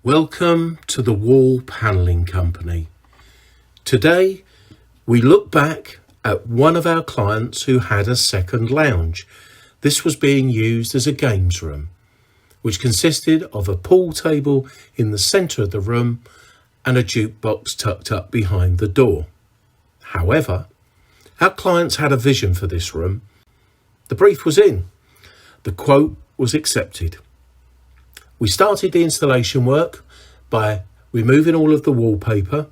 Welcome to the Wall Panelling Company. Today we look back at one of our clients who had a second lounge. This was being used as a games room, which consisted of a pool table in the centre of the room and a jukebox tucked up behind the door. However, our clients had a vision for this room. The brief was in. The quote was accepted. We started the installation work by removing all of the wallpaper,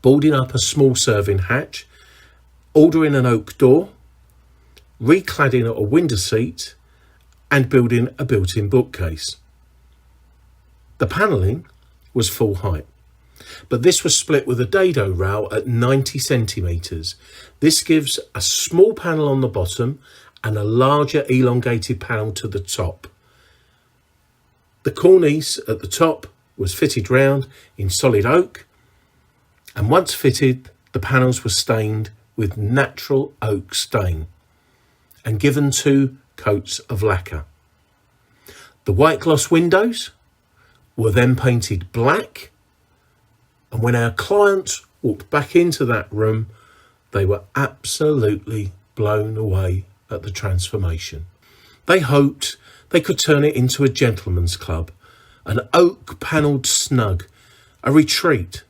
boarding up a small serving hatch, ordering an oak door, recladding a window seat and building a built-in bookcase. The panelling was full height, but this was split with a dado rail at 90 centimetres. This gives a small panel on the bottom and a larger elongated panel to the top. The cornice at the top was fitted round in solid oak, and once fitted, the panels were stained with natural oak stain and given 2 coats of lacquer. The white gloss windows were then painted black, and when our clients walked back into that room, they were absolutely blown away at the transformation. They hoped they could turn it into a gentleman's club, an oak-panelled snug, a retreat,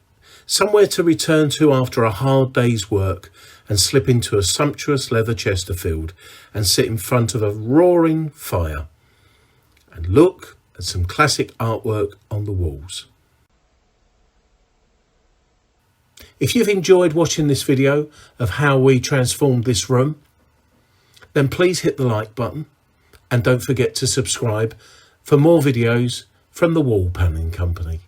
somewhere to return to after a hard day's work and slip into a sumptuous leather Chesterfield and sit in front of a roaring fire and look at some classic artwork on the walls. If you've enjoyed watching this video of how we transformed this room, then please hit the like button. And don't forget to subscribe for more videos from the Wall Panelling Company.